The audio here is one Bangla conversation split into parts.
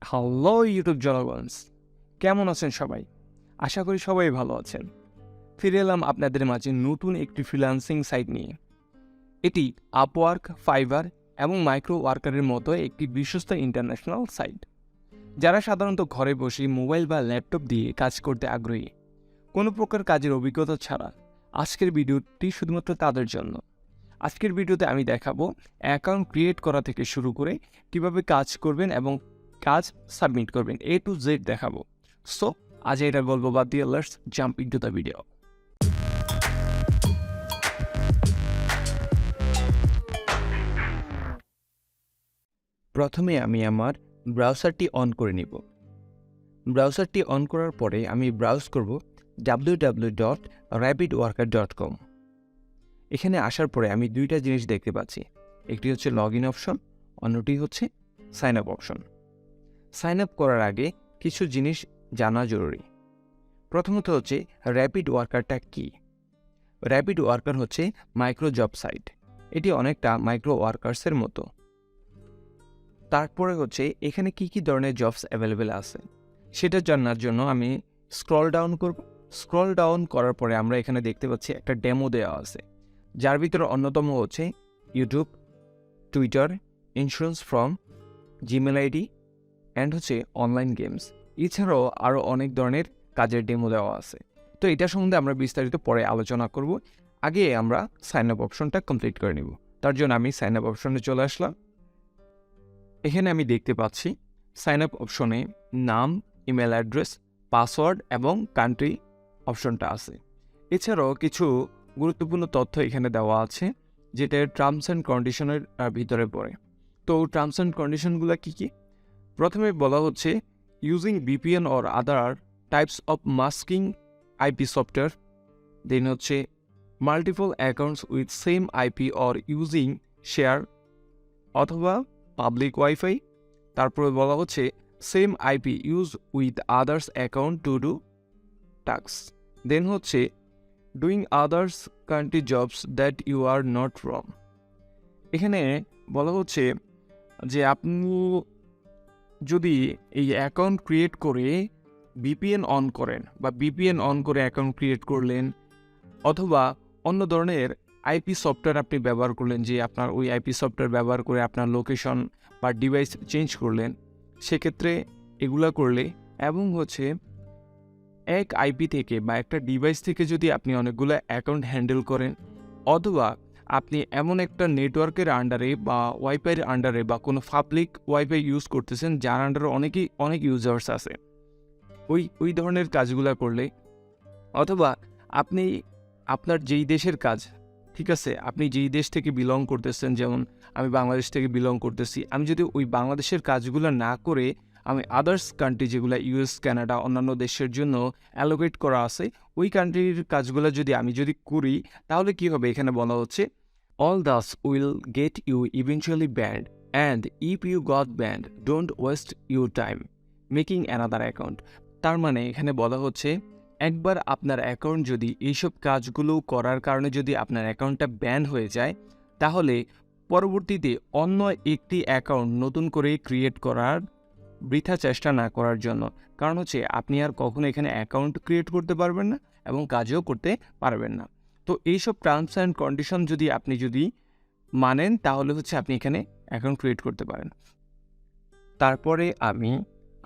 হ্যালো ইউটিউব জনগণ, কেমন আছেন সবাই? আশা করি সবাই ভালো আছেন। ফিরে এলাম আপনাদের মাঝে নতুন একটি ফ্রিল্যান্সিং সাইট নিয়ে। এটি আপওয়ার্ক, ফাইবার এবং মাইক্রো ওয়ার্কারের মতো একটি বিশ্বস্ত ইন্টারন্যাশনাল সাইট, যারা সাধারণত ঘরে বসে মোবাইল বা ল্যাপটপ দিয়ে কাজ করতে আগ্রহী, কোনো প্রকার কাজের অভিজ্ঞতা ছাড়া। আজকের ভিডিওটি শুধুমাত্র তাদের জন্য। আজকের ভিডিওতে আমি দেখাবো অ্যাকাউন্ট ক্রিয়েট করা থেকে শুরু করে কিভাবে কাজ করবেন এবং কাজ সাবমিট করবেন, A to Z দেখাবো। সো আজ এটা গল্প বাদ দিয়ে let's jump into the video. প্রথমে আমি আমার ব্রাউজারটি অন করে নিব। ব্রাউজারটি অন করার পরে আমি ব্রাউজ করব www.rapidworkers.com। এখানে আসার পরে আমি দুইটা জিনিস দেখতে পাচ্ছি, একটি হচ্ছে লগ ইন অপশন, অন্যটি হচ্ছে sign up option. Sign up করার আগে কিছু জিনিস জানা জরুরি। প্রথমত হচ্ছে র্যাপিড ওয়ার্কারটা কি। র্যাপিড ওয়ার্কার হচ্ছে মাইক্রো জব সাইট, এটি অনেকটা মাইক্রো ওয়ার্কার্সের মতো। তারপরে হচ্ছে এখানে কি কি ধরনের জবস অ্যাভেলেবেল আছে সেটা জানার জন্য আমি স্ক্রল ডাউন করব। স্ক্রল ডাউন করার পরে আমরা এখানে দেখতে পাচ্ছি একটা ডেমো দেওয়া আছে, যার ভিতরে অন্যতম হচ্ছে YouTube, Twitter, insurance form, Gmail ID and হচ্ছে অনলাইন গেমস। এছাড়াও আরও অনেক ধরনের কাজের ডেমো দেওয়া আছে। তো এটা সম্বন্ধে আমরা বিস্তারিত পরে আলোচনা করব। আগে আমরা সাইন আপ অপশনটা কমপ্লিট করে নিব। তার জন্য আমি সাইন আপ অপশনে চলে আসলাম। এখানে আমি দেখতে পাচ্ছি সাইন আপ অপশনে নাম, ইমেল অ্যাড্রেস, পাসওয়ার্ড এবং কান্ট্রি অপশনটা আছে। এছাড়াও কিছু গুরুত্বপূর্ণ তথ্য এখানে দেওয়া আছে, যেটা টার্মস অ্যান্ড কন্ডিশনের ভিতরে পড়ে। তো টার্মস অ্যান্ড কন্ডিশনগুলো কী কী? প্রথমে বলা হচ্ছে using VPN or other types of masking IP software. Then হচ্ছে multiple accounts with same IP or using share অথবা পাবলিক ওয়াইফাই। তারপরে বলা হচ্ছে same IP use with others account to do task. Then হচ্ছে doing others country jobs that you are not from. এখানে বলা হচ্ছে যে আপনি যদি এই অ্যাকাউন্ট ক্রিয়েট করে VPN অন করেন বা VPN অন করে অ্যাকাউন্ট ক্রিয়েট করলেন, অথবা অন্য ধরনের IP সফটওয়্যার আপনি ব্যবহার করলেন, যে আপনার ওই IP সফটওয়্যার ব্যবহার করে আপনার লোকেশন বা ডিভাইস চেঞ্জ করলেন, সেক্ষেত্রে এগুলা করলে, এবং হচ্ছে এক IP থেকে বা একটা ডিভাইস থেকে যদি আপনি অনেকগুলো অ্যাকাউন্ট হ্যান্ডেল করেন, অথবা আপনি এমন একটা নেটওয়ার্কের আন্ডারে বা ওয়াইফাইয়ের আন্ডারে বা কোনো পাবলিক ওয়াইফাই ইউজ করতেছেন যার আন্ডারে অনেক ইউজার্স আছে, ওই ধরনের কাজগুলো করলে, অথবা আপনি আপনার যেই দেশের কাজ, ঠিক আছে, আপনি যেই দেশ থেকে বিলং করতেছেন, যেমন আমি বাংলাদেশ থেকে বিলং করতেছি, আমি যদি ওই বাংলাদেশের কাজগুলো না করে আমি আদার্স কান্ট্রি, যেগুলো US, কানাডা, অন্যান্য দেশের জন্য অ্যালোকেট করা আছে, ওই কান্ট্রির কাজগুলো আমি যদি করি, তাহলে কি হবে? এখানে বলা হচ্ছে all this will get you eventually banned and if you got banned don't waste your time making another account. তার মানে এখানে বলা হচ্ছে একবার আপনার অ্যাকাউন্ট যদি এইসব কাজগুলো করার কারণে যদি আপনার অ্যাকাউন্টটা ব্যান হয়ে যায়, তাহলে পরবর্তীতে অন্য একটি অ্যাকাউন্ট নতুন করে ক্রিয়েট করার বৃথা চেষ্টা না করার জন্য। কারণ হচ্ছে আপনি আর কখনো এখানে অ্যাকাউন্ট ক্রিয়েট করতে পারবেন না এবং কাজও করতে পারবেন না। তো এইসব টার্মস অ্যান্ড কন্ডিশন আপনি যদি মানেন, তাহলে হচ্ছে আপনি এখানে অ্যাকাউন্ট ক্রিয়েট করতে পারেন। তারপরে আমি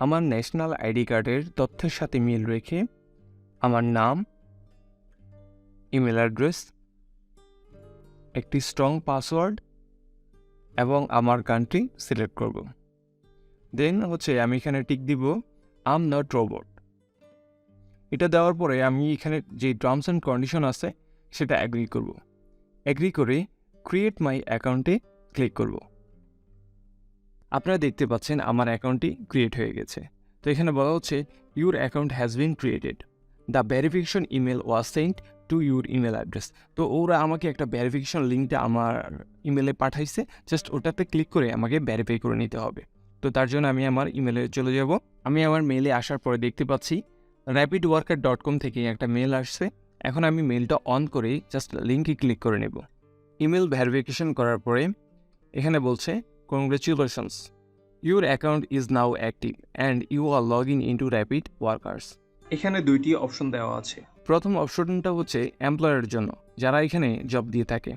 আমার ন্যাশনাল আইডি কার্ডের তথ্যের সাথে মিল রেখে আমার নাম, ইমেল অ্যাড্রেস, একটি স্ট্রং পাসওয়ার্ড এবং আমার কান্ট্রি সিলেক্ট করব। দেন হচ্ছে আমি এখানে টিক দিব আই এম নট রোবট। এটা দেওয়ার পরে আমি এখানে যে টার্মস অ্যান্ড কন্ডিশন আছে সেটা অ্যাগ্রি করব। অ্যাগ্রি করে ক্রিয়েট মাই অ্যাকাউন্টে ক্লিক করব। আপনারা দেখতে পাচ্ছেন আমার অ্যাকাউন্টটি ক্রিয়েট হয়ে গেছে। তো এখানে বলা হচ্ছে your account has been created, the verification email was sent to your email address. তো ওরা আমাকে একটা ভেরিফিকেশন লিঙ্কটা আমার ইমেলে পাঠাইছে, জাস্ট ওটাতে ক্লিক করে আমাকে ভেরিফাই করে নিতে হবে। তো তার জন্য আমি আমার ইমেলে চলে যাব। আমি আমার মেলে আসার পরে দেখতে পাচ্ছি rapidworkers.com থেকে একটা মেল আসছে। এখন আমি মেলটা অন করে জাস্ট লিঙ্কে ক্লিক করে নেব। ইমেল ভেরিফিকেশন করার পরে এখানে বলছে congratulations, Your account is now active and you are logging into Rapidworkers. এখানে দুইটি অপশন দেওয়া আছে। প্রথম অপশনটা হচ্ছে এমপ্লয়ারের জন্য, যারা এখানে জব দিয়ে থাকে,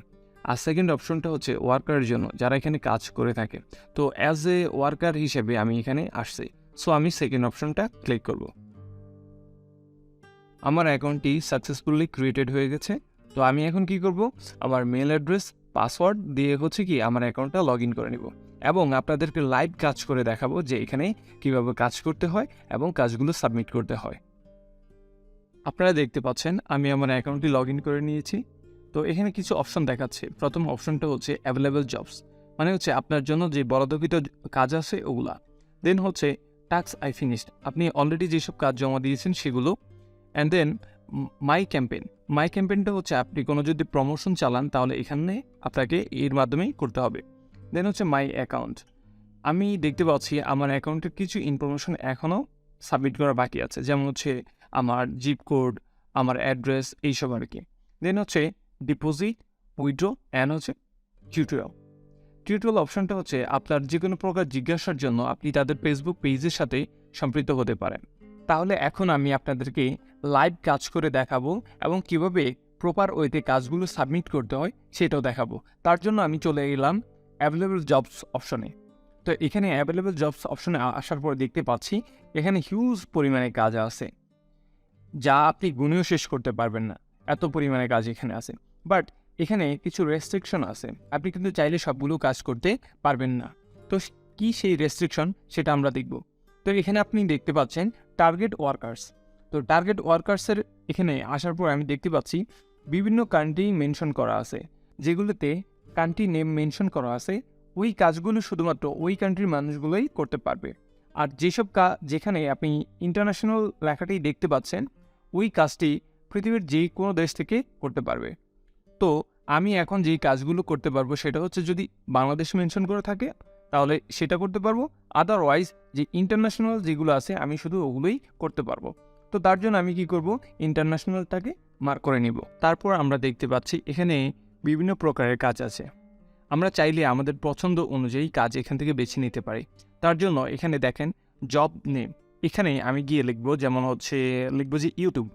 আর সেকেন্ড অপশনটা হচ্ছে ওয়ার্কারের জন্য, যারা এখানে কাজ করে থাকে। তো অ্যাজ এ ওয়ার্কার হিসেবে আমি এখানে আসছি, সো আমি সেকেন্ড অপশনটা ক্লিক করব। আমার অ্যাকাউন্টটি সাকসেসফুলি ক্রিয়েটেড হয়ে গেছে। তো আমি এখন কি করব, আমার মেল অ্যাড্রেস পাসওয়ার্ড দিয়ে হচ্ছে কি আমার অ্যাকাউন্টটা লগ ইন করে নিব এবং আপনাদেরকে লাইভ কাজ করে দেখাবো যে এখানে কিভাবে কাজ করতে হয় এবং কাজগুলো সাবমিট করতে হয়। আপনারা দেখতে পাচ্ছেন আমি আমার অ্যাকাউন্টটি লগ ইন করে নিয়েছি। তো এখানে কিছু অপশন দেখাচ্ছে। প্রথম অপশনটা হচ্ছে অ্যাভেলেবল জবস, মানে হচ্ছে আপনার জন্য যে বরাদ্দকৃত কাজ আছে ওগুলা। দেন হচ্ছে টাস্ক আই ফিনিশড, আপনি অলরেডি যেসব কাজ জমা দিয়েছেন সেগুলো। অ্যান্ড দেন মাই ক্যাম্পেইনটা হচ্ছে আপনি কোনো যদি প্রমোশন চালান তাহলে এখানে আপনাকে এর মাধ্যমেই করতে হবে। দেন হচ্ছে মাই অ্যাকাউন্ট, আমি দেখতে পাচ্ছি আমার অ্যাকাউন্টের কিছু ইনফরমেশন এখনও সাবমিট করা বাকি আছে, যেমন হচ্ছে আমার জিপ কোড, আমার অ্যাড্রেস, এইসব আর কি। দেন হচ্ছে ডিপোজিট, উইথড্র অ্যান্ড হচ্ছে টিউটোরিয়াল অপশনটা হচ্ছে আপনার যে কোনো প্রকার জিজ্ঞাসার জন্য আপনি তাদের ফেসবুক পেজের সাথে সম্পৃক্ত হতে পারেন। তাহলে এখন আমি আপনাদেরকে লাইভ কাজ করে দেখাবো এবং কিভাবে প্রপার ওয়েতে কাজগুলো সাবমিট করতে হয় সেটাও দেখাবো। তার জন্য আমি চলে এলাম অ্যাভেলেবল জবস অপশনে। তো এখানে অ্যাভেলেবল জবস অপশনে আসার পর দেখতে পাচ্ছি এখানে হিউজ পরিমাণে কাজ আছে, যা আপনি গুনেও শেষ করতে পারবেন না, এত পরিমাণে কাজ এখানে আছে। বাট এখানে কিছু রেস্ট্রিকশন আছে, আপনি কিন্তু চাইলে সবগুলো কাজ করতে পারবেন না। তো কি সেই রেস্ট্রিকশন সেটা আমরা দেখব। তো এখানে আপনি দেখতে পাচ্ছেন টার্গেট ওয়ার্কার্স। তো টার্গেট ওয়ার্কার্সের এখানে আসার পর আমি দেখতে পাচ্ছি বিভিন্ন কান্ট্রি মেনশন করা আছে, যেগুলোতে কান্ট্রি নেম মেনশন করা আছে ওই কাজগুলো শুধুমাত্র ওই কান্ট্রির মানুষগুলোই করতে পারবে। আর যেসব যেখানে আপনি ইন্টারন্যাশনাল লেখাটি দেখতে পাচ্ছেন ওই কাজটি পৃথিবীর যে কোনো দেশ থেকে করতে পারবে। তো আমি এখন যেই কাজগুলো করতে পারবো সেটা হচ্ছে যদি বাংলাদেশ মেনশন করে থাকে তাহলে সেটা করতে পারবো, আদারওয়াইজ যে ইন্টারন্যাশনাল যেগুলো আছে আমি শুধু ওগুলোই করতে পারবো। তো তার জন্য আমি কি করব, ইন্টারন্যাশনালটাকে মার্ক করে নিব। তারপর আমরা দেখতে পাচ্ছি এখানে বিভিন্ন প্রকারের কাজ আছে, আমরা চাইলে আমাদের পছন্দ অনুযায়ী কাজ এখান থেকে বেছে নিতে পারি। তার জন্য এখানে দেখেন জব নেম, এখানে আমি গিয়ে লিখবো, যেমন হচ্ছে লিখবো যে ইউটিউব,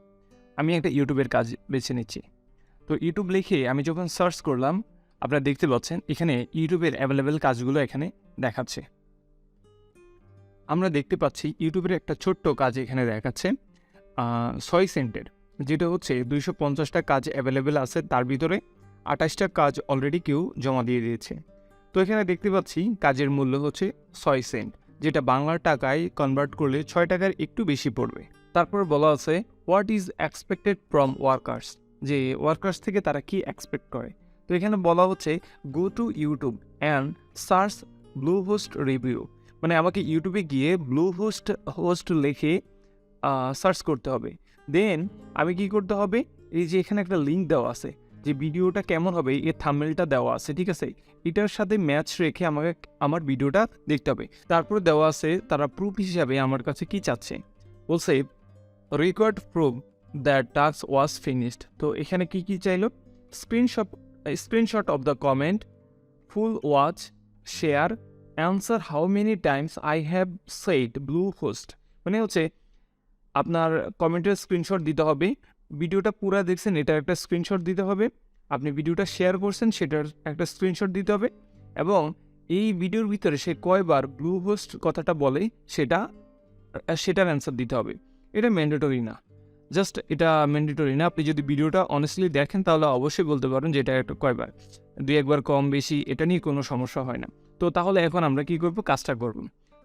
আমি একটা ইউটিউবের কাজ বেছে নিচ্ছি। তো ইউটিউব লিখে আমি যখন সার্চ করলাম আপনারা দেখতে পাচ্ছেন এখানে ইউটিউবের অ্যাভেলেবেল কাজগুলো এখানে দেখাচ্ছে। আমরা দেখতে পাচ্ছি ইউটিউবের একটা ছোট্ট কাজ এখানে দেখাচ্ছে 6 সেন্টের, যেটা হচ্ছে 250টা কাজ অ্যাভেলেবেল আছে, তার ভিতরে 28টা কাজ অলরেডি কেউ জমা দিয়ে দিয়েছে। তো এখানে দেখতে পাচ্ছি কাজের মূল্য হচ্ছে 6 সেন্ট, যেটা বাংলার টাকায় কনভার্ট করলে 6 টাকার একটু বেশি পড়বে। তারপর বলা আছে what is expected from workers, যে ওয়ার্কার্স থেকে তারা কি এক্সপেক্ট করে। তো এখানে বলা হচ্ছে go to YouTube and search blue host review, মানে আমাকে ইউটিউবে গিয়ে ব্লু হোস্ট লিখে সার্চ করতে হবে। দেন আমি কি করতে হবে, এই যে এখানে একটা লিঙ্ক দেওয়া আছে যে ভিডিওটা কেমন হবে এর থাম্বনেলটা দেওয়া আছে, ঠিক আছে, এটার সাথে ম্যাচ রেখে আমাকে আমার ভিডিওটা দেখতে হবে। তারপর দেওয়া আছে তারা প্রুফ হিসাবে আমার কাছে কি চাচ্ছে, বলছে required proof that task was finished. তো এখানে কি কি চাইলো, screenshot of the comment, full watch, share, answer how many Times I have said blue host, মানে হচ্ছে আপনার কমেন্টের স্ক্রিনশট দিতে হবে, ভিডিওটা পুরো দেখছেন এটার একটা স্ক্রিনশট দিতে হবে, আপনি ভিডিওটা শেয়ার করছেন সেটার একটা স্ক্রিনশট দিতে হবে, এবং এই ভিডিওর ভিতরে সে কয়বার ব্লু হোস্ট কথাটা বলে সেটার অ্যান্সার দিতে হবে। এটা ম্যান্ডেটরি না, জাস্ট এটা ম্যান্ডেটরি না। আপনি যদি ভিডিওটা অনেস্টলি দেখেন তাহলে অবশ্যই বলতে পারেন যে এটা একটা কয়বার, 2-1বার কম বেশি এটা নিয়ে কোনো সমস্যা হয় না। তো তাহলে এখন আমরা কি করব, কাজটা করব।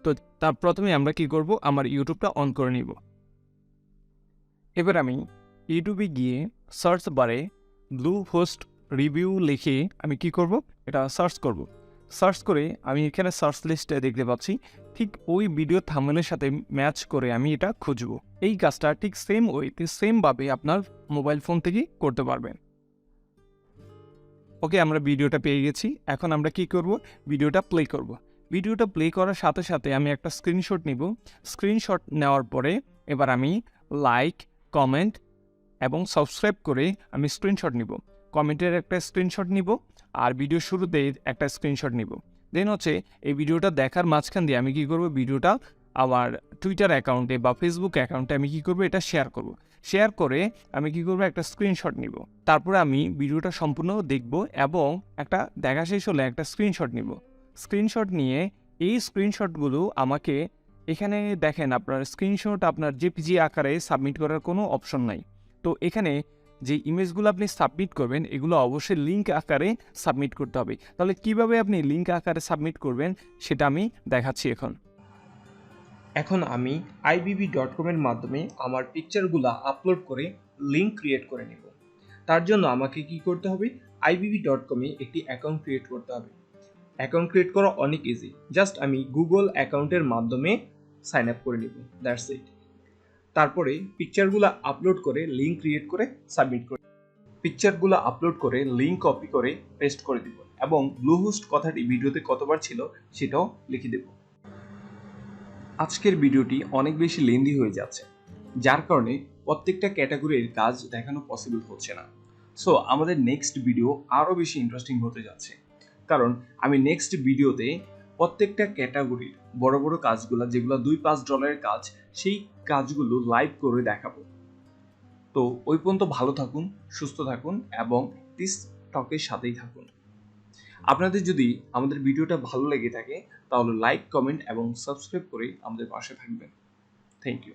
তো তার প্রথমে আমরা কি করব, আমার ইউটিউবটা অন করে নিব। এবার আমি ইউটিউবে গিয়ে সার্চ বারে ব্লু হোস্ট রিভিউ লিখে আমি কি করব, এটা সার্চ করব। সার্চ করে আমি এখানে সার্চ লিস্টে দেখতে পাচ্ছি ঠিক ওই ভিডিও থাম্বনেলের সাথে ম্যাচ করে আমি এটা খুঁজব। এই কাজটা ঠিক সেম ওয়েতে সেমভাবে আপনার মোবাইল ফোন থেকেই করতে পারবেন। ওকে, আমরা ভিডিওটা পেয়ে গেছি। এখন আমরা কি করব, ভিডিওটা প্লে করব। ভিডিওটা প্লে করার সাথে সাথে আমি একটা স্ক্রিনশট নিব। স্ক্রিনশট নেওয়ার পরে এবার আমি লাইক, কমেন্ট এবং সাবস্ক্রাইব করে আমি স্ক্রিনশট নিব। কমেন্টের একটা স্ক্রিনশট নিব আর ভিডিও শুরুতে একটা স্ক্রিনশট নিব। দেন হচ্ছে এই ভিডিওটা দেখার মাঝখান দিয়ে আমি কি করব, ভিডিওটা আমার টুইটার অ্যাকাউন্টে বা ফেসবুক অ্যাকাউন্টে আমি কি করব, এটা শেয়ার করব। শেয়ার করে আমি কি করব, একটা স্ক্রিনশট নিব। তারপরে আমি ভিডিওটা সম্পূর্ণ দেখব এবং একটা দেখা শেষ হলে একটা স্ক্রিনশট নিব। স্ক্রিনশট নিয়ে এই স্ক্রিনশটগুলো আমাকে এখানে দেখেন, আপনার স্ক্রিনশট আপনার জেপিজি আকারে সাবমিট করার কোনো অপশন নাই। তো এখানে যে ইমেজগুলো আপনি সাবমিট করবেন এগুলো অবশ্যই লিঙ্ক আকারে সাবমিট করতে হবে। তাহলে কিভাবে আপনি লিঙ্ক আকারে সাবমিট করবেন সেটা আমি দেখাচ্ছি এখন। এখন আমি ibb.com এর মাধ্যমে আমার পিকচারগুলো আপলোড করে লিঙ্ক ক্রিয়েট করে নেব। তার জন্য আমাকে কি করতে হবে, ibb.com এ একটি অ্যাকাউন্ট ক্রিয়েট করতে হবে। অ্যাকাউন্ট ক্রিয়েট করা অনেক ইজি, জাস্ট আমি গুগল অ্যাকাউন্টের মাধ্যমে সাইন আপ করে নিব, দ্যাটস ইট। তারপরে পিকচারগুলো আপলোড করে লিঙ্ক ক্রিয়েট করে সাবমিট করে, পিকচারগুলো আপলোড করে লিঙ্ক কপি করে পেস্ট করে দিব এবং ব্লু হোস্ট কথাটি ভিডিওতে কতবার ছিল সেটাও লিখে দেব। আজকের ভিডিওটি অনেক বেশি লেন্দি হয়ে যাচ্ছে, যার কারণে প্রত্যেকটা ক্যাটাগরির কাজ দেখানো পসিবল হচ্ছে না। সো আমাদের নেক্সট ভিডিও আরও বেশি ইন্টারেস্টিং হতে যাচ্ছে, কারণ আমি নেক্সট ভিডিওতে প্রত্যেকটা ক্যাটাগরির বড় বড় কাজগুলো, যেগুলো $2-5 কাজ, সেই কাজগুলো লাইভ করে দেখাবো। তো ওই পর্যন্ত ভালো থাকুন, সুস্থ থাকুন এবং টিকটকের সাথেই থাকুন। আপনাদের যদি আমাদের ভিডিওটা ভালো লেগে থাকে তাহলে লাইক, কমেন্ট এবং সাবস্ক্রাইব করে আমাদের পাশে থাকবেন। Thank you.